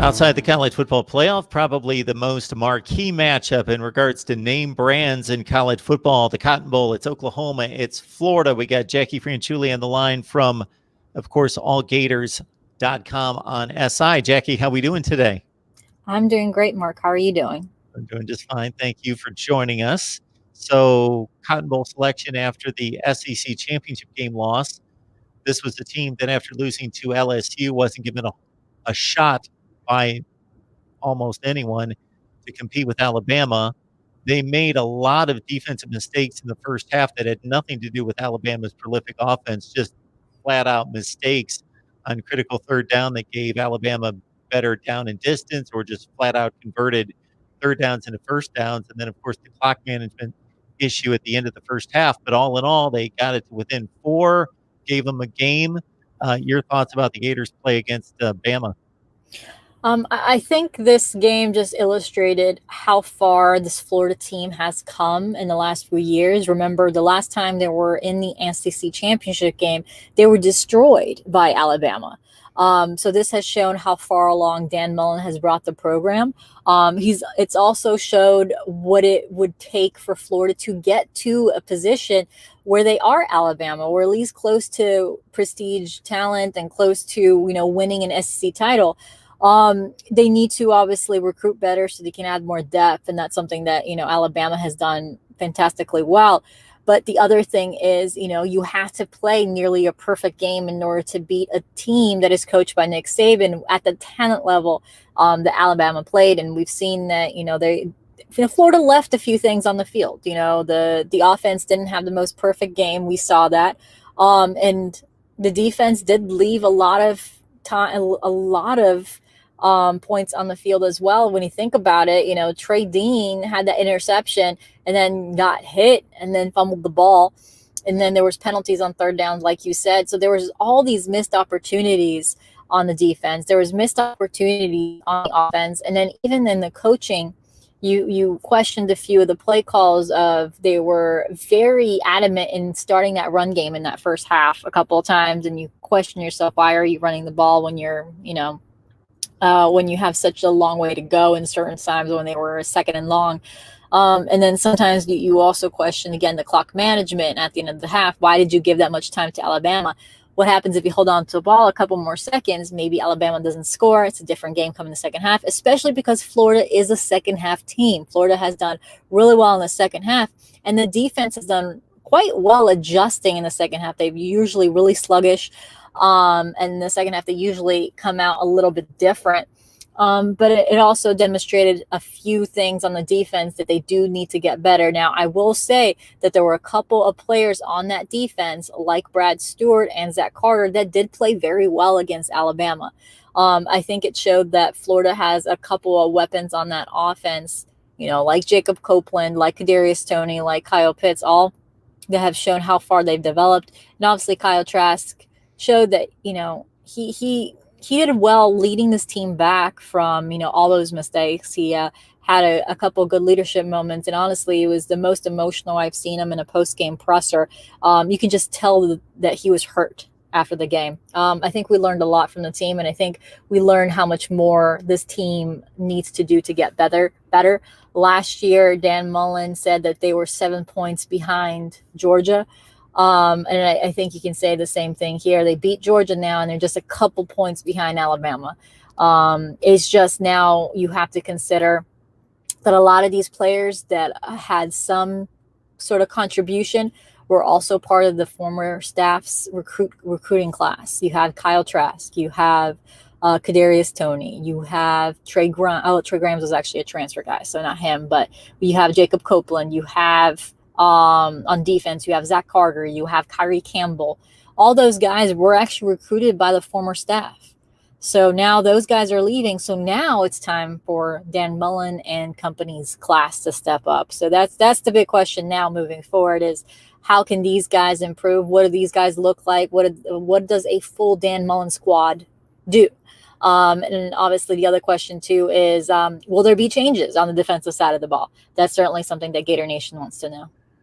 Outside the college football playoff, probably the most marquee matchup in regards to name brands in college football, the Cotton Bowl. It's Oklahoma, it's Florida. We got Jackie Franchuli on the line from, of course, allgators.com on SI. Jackie, how we doing today? I'm doing great, Mark. How are you doing? I'm doing just fine. Thank you for joining us. So, Cotton Bowl selection after the SEC championship game loss. This was the team that, after losing to LSU, wasn't given a shot by almost anyone to compete with Alabama. They made a lot of defensive mistakes in the first half that had nothing to do with Alabama's prolific offense, just flat out mistakes on critical third down that gave Alabama better down and distance, or just flat out converted third downs into first downs. And then, of course, the clock management issue at the end of the first half. But all in all, they got it to within 4, gave them a game. Your thoughts about the Gators' play against Bama? I think this game just illustrated how far this Florida team has come in the last few years. Remember, the last time they were in the SEC championship game, they were destroyed by Alabama. So this has shown how far along Dan Mullen has brought the program. It's also showed what it would take for Florida to get to a position where they are Alabama, or at least close to prestige talent and close to winning an SEC title. They need to obviously recruit better so they can add more depth, and that's something that Alabama has done fantastically well. But the other thing is, you have to play nearly a perfect game in order to beat a team that is coached by Nick Saban at the talent level that Alabama played. And we've seen that, Florida left a few things on the field. The offense didn't have the most perfect game. We saw that. And the defense did leave a lot of time, a lot of points on the field as well. When you think about it, Trey Dean had that interception and then got hit and then fumbled the ball. And then there was penalties on third downs, like you said. So there was all these missed opportunities on the defense. There was missed opportunity on the offense. And then even in the coaching, you questioned a few of the play calls of they were very adamant in starting that run game in that first half a couple of times. And you question yourself, why are you running the ball when you're, when you have such a long way to go in certain times when they were second and long. And then sometimes you also question, again, the clock management at the end of the half. Why did you give that much time to Alabama? What happens if you hold on to the ball a couple more seconds? Maybe Alabama doesn't score. It's a different game coming in the second half, especially because Florida is a second half team. Florida has done really well in the second half, and the defense has done quite well adjusting in the second half. They're usually really sluggish. And in the second half, they usually come out a little bit different. But it also demonstrated a few things on the defense that they do need to get better. Now, I will say that there were a couple of players on that defense, like Brad Stewart and Zach Carter, that did play very well against Alabama. I think it showed that Florida has a couple of weapons on that offense, like Jacob Copeland, like Kadarius Toney, like Kyle Pitts, all that have shown how far they've developed. And obviously Kyle Trask showed that, he did well leading this team back from, all those mistakes. He had a couple of good leadership moments. And honestly, it was the most emotional I've seen him in a post-game presser. You can just tell that he was hurt after the game. I think we learned a lot from the team. And I think we learned how much more this team needs to do to get better. Last year, Dan Mullen said that they were 7 points behind Georgia. And I think you can say the same thing here. They beat Georgia now, and they're just a couple points behind Alabama. It's just now you have to consider that a lot of these players that had some sort of contribution were also part of the former staff's recruiting class. You have Kyle Trask, you have Kadarius Toney, you have Trey Grimes. Oh, Trey Grimes was actually a transfer guy, so not him. But you have Jacob Copeland, you have on defense, you have Zach Carter, you have Kyrie Campbell. All those guys were actually recruited by the former staff. So now those guys are leaving. So now it's time for Dan Mullen and company's class to step up. So that's the big question now moving forward is how can these guys improve? What do these guys look like? What does a full Dan Mullen squad do? And obviously the other question too is, will there be changes on the defensive side of the ball? That's certainly something that Gator Nation wants to know.